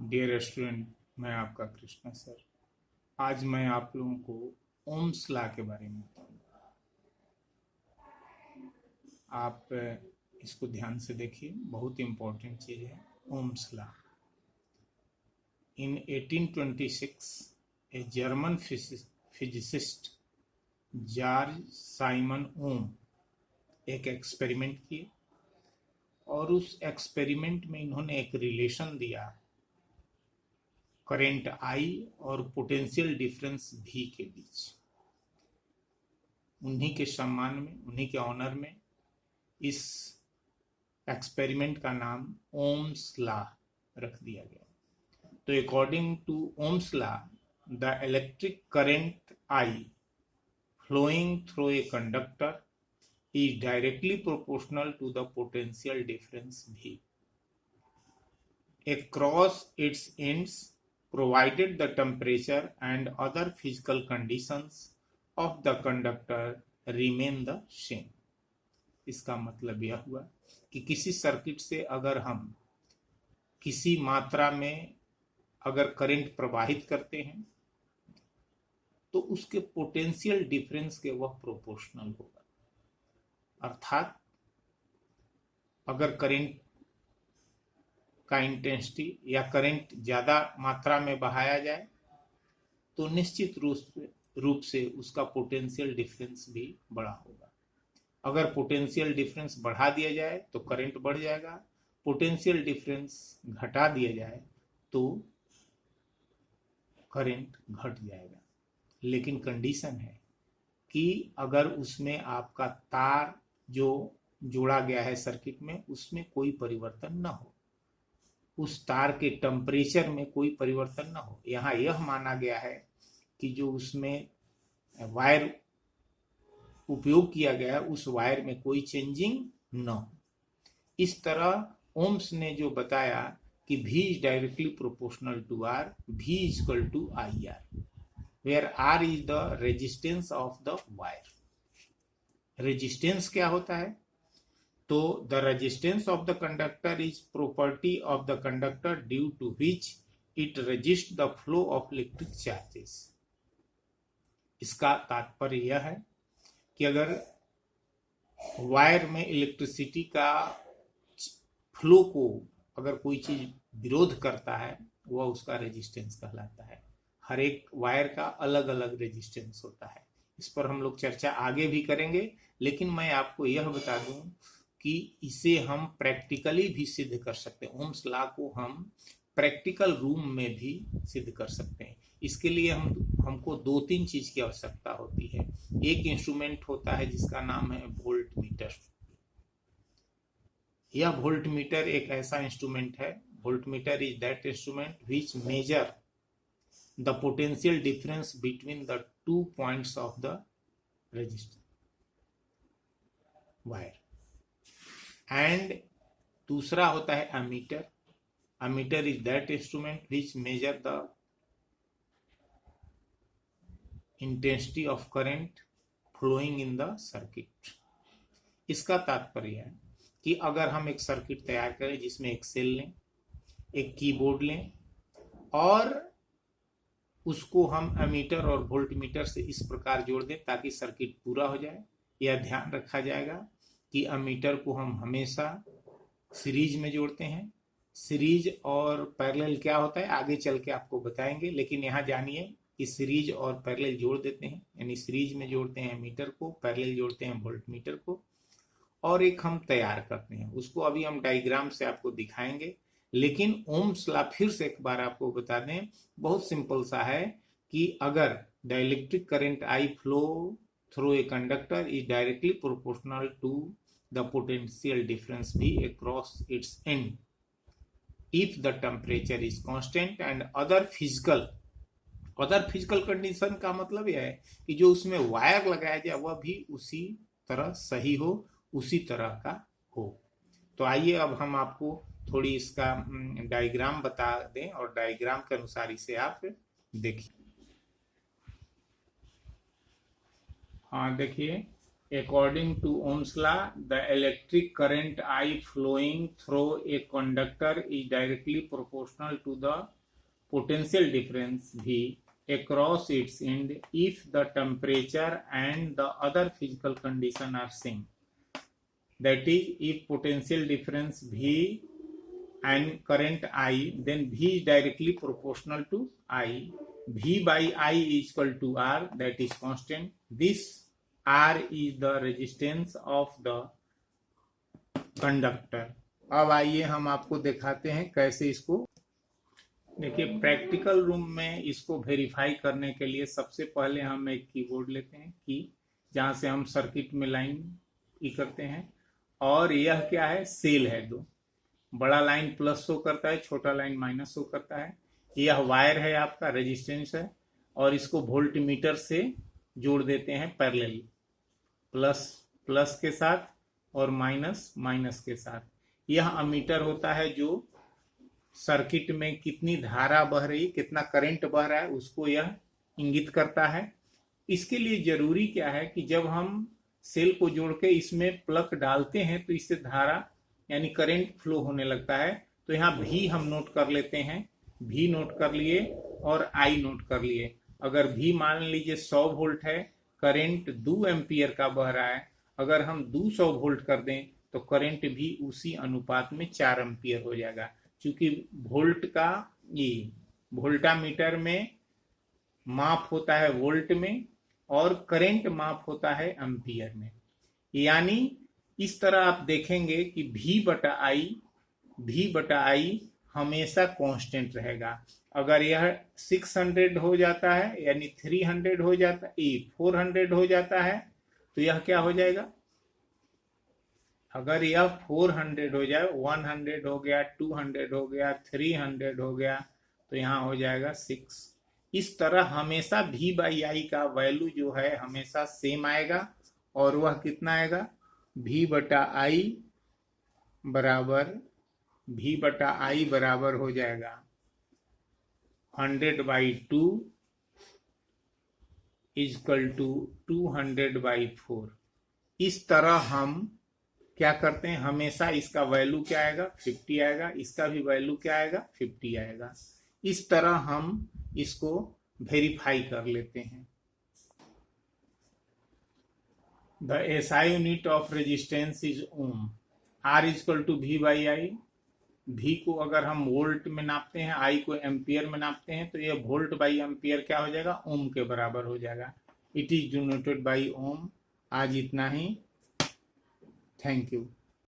Dear student, मैं आपका Krishna sir. आज मैं आप लोगों को ओम्स लॉ के बारे में बताऊंगा। आप इसको ध्यान से देखिए, बहुत इंपॉर्टेंट चीज है Ohm's law. In 1826 a German physicist George Simon Ohm एक एक्सपेरिमेंट किए और उस एक्सपेरिमेंट में इन्होंने एक रिलेशन दिया करेंट आई और पोटेंशियल डिफरेंस भी के बीच। उन्हीं के सम्मान में, उन्हीं के ऑनर में इस एक्सपेरिमेंट का नाम ओम्स लॉ रख दिया गया। तो according to Ohm's law, the electric current I flowing through a conductor is directly proportional to the potential difference V across its ends, provided the temperature and other physical conditions of the conductor remain the same। इसका मतलब यह हुआ कि किसी circuit से अगर हम किसी मात्रा में अगर करंट प्रवाहित करते हैं तो उसके पोटेंशियल डिफरेंस के वह प्रोपोर्शनल होगा। अर्थात अगर करंट का इंटेंसिटी या करंट ज्यादा मात्रा में बहाया जाए तो निश्चित रूप से उसका पोटेंशियल डिफरेंस भी बड़ा होगा। अगर पोटेंशियल डिफरेंस बढ़ा दिया जाए तो करंट बढ़ जाएगा, पोटेंशियल डिफरेंस घटा दिया जाए तो करंट घट जाएगा। लेकिन कंडीशन है कि अगर उसमें आपका तार जो जोड़ा गया है सर्किट में उसमें कोई परिवर्तन न हो, उस तार के टेम्परेचर में कोई परिवर्तन न हो। यहाँ यह माना गया है कि जो उसमें वायर उपयोग किया गया है उस वायर में कोई चेंजिंग न हो। इस तरह ओम्स ने जो बताया कि V is directly proportional to R, V is equal to IR, where R is the resistance of the wire। Resistance क्या होता है? तो the resistance of the conductor is property of the conductor due to which it resist the flow of electric charges. इसका तात्पर्य यह है कि अगर वायर में इलेक्ट्रिसिटी का फ्लो को अगर कोई चीज विरोध करता है वह उसका रेजिस्टेंस कहलाता है। हर एक वायर का अलग अलग रेजिस्टेंस होता है। इस पर हम लोग चर्चा आगे भी करेंगे, लेकिन मैं आपको यह बता दूं कि इसे हम प्रैक्टिकली भी सिद्ध कर सकते हैं। ओम्स लॉ को हम प्रैक्टिकल रूम में भी सिद्ध कर सकते हैं। इसके लिए हमको दो तीन चीज की आवश्यकता होती है। एक इंस्ट्रूमेंट होता है जिसका नाम है वोल्ट मीटर। यह वोल्ट मीटर एक ऐसा इंस्ट्रूमेंट है, volt meter is that instrument which measure the potential difference between the 2 points of the resistor wire। and दूसरा होता है ammeter। ammeter is that instrument which measure the intensity of current flowing in the circuit। इसका तात्पर्य है कि अगर हम एक सर्किट तैयार करें जिसमें एक सेल लें, एक कीबोर्ड लें और उसको हम एमीटर और वोल्ट मीटर से इस प्रकार जोड़ दें ताकि सर्किट पूरा हो जाए। यह ध्यान रखा जाएगा कि एमीटर को हम हमेशा सीरीज में जोड़ते हैं। सीरीज और पैरेलल क्या होता है आगे चल के आपको बताएंगे, लेकिन यहाँ जानिए कि सीरीज और पैरेलल जोड़ देते हैं। यानी सीरीज में जोड़ते हैं एमीटर को, पैरेलल जोड़ते हैं वोल्ट मीटर को, और एक हम तैयार करते हैं। उसको अभी हम डायग्राम से आपको दिखाएंगे। लेकिन ओम्स लॉ फिर से एक बार आपको बता दें, बहुत सिंपल सा है कि अगर the electric current I flow through a conductor is directly proportional to the potential difference भी across its end if the temperature is constant and other physical condition का मतलब यह है कि जो उसमें वायर लगाया जाए वह भी उसी तरह सही हो, उसी तरह का हो। तो आइए अब हम आपको थोड़ी इसका डायग्राम बता दें और डायग्राम के अनुसार इसे आप देखिए। हाँ देखिए, According to Ohm's law, the electric current I flowing through a conductor is directly proportional to the potential difference V across its end if the temperature and the other physical condition are same. That is, if potential difference V and current I, then V is directly proportional to I. V by I is equal to R, that is constant. This R is the resistance of the conductor. अब आइए हम आपको दिखाते हैं कैसे इसको। देखिए, practical room में इसको वेरीफाई करने के लिए सबसे पहले हम एक कीबोर्ड लेते हैं की, जहां से हम सर्किट में लाइन ई करते हैं। और यह क्या है, सेल है दो, बड़ा लाइन प्लस शो करता है, छोटा लाइन माइनस शो करता है। यह वायर है आपका, रेजिस्टेंस है, और इसको वोल्ट मीटर से जोड़ देते हैं पैरेलली, प्लस प्लस के साथ और माइनस माइनस के साथ। यह अमीटर होता है जो सर्किट में कितनी धारा बह रही, कितना करंट बह रहा है, उसको यह इंगित करता है। इसके लिए जरूरी क्या है कि जब हम सेल को जोड़ के इसमें प्लग डालते हैं तो इससे धारा यानी करंट फ्लो होने लगता है। तो यहाँ भी हम नोट कर लेते हैं, भी नोट कर लिए और आई नोट कर लिए। अगर भी मान लीजिए 100 वोल्ट है, करंट 2 एम्पियर का बह रहा है, अगर हम 200 वोल्ट कर दें तो करंट भी उसी अनुपात में 4 एम्पियर हो जाएगा। क्योंकि वोल्ट का ये वोल्टामीटर में माप होता है वोल्ट में और करंट माप होता है एम्पियर में। यानी इस तरह आप देखेंगे कि भी बटा आई हमेशा कांस्टेंट रहेगा। अगर यह 600 हो जाता है यानी 300 हो जाता है, 400 हो जाता है तो यह क्या हो जाएगा, अगर यह 400 हो जाए, 100 हो गया, 200 हो गया, 300 हो गया, तो यहाँ हो जाएगा 6। इस तरह हमेशा भी बाई आई का वैल्यू जो है हमेशा सेम आएगा। और वह कितना आएगा, भी बटा आई बराबर हो जाएगा 100/2 इजकल टू 200/4। इस तरह हम क्या करते हैं, हमेशा इसका वैल्यू क्या आएगा, 50 आएगा, इसका भी वैल्यू क्या आएगा, 50 आएगा। इस तरह हम इसको वेरीफाई कर लेते हैं। The SI unit of resistance is ohm. R is equal to V by I. V को अगर हम वोल्ट में नापते हैं, आई को एम्पियर में नापते हैं, तो ये वोल्ट बाई एम्पियर क्या हो जाएगा, ओम के बराबर हो जाएगा। इट इज डिनोटेड बाई ओम। आज इतना ही, थैंक यू।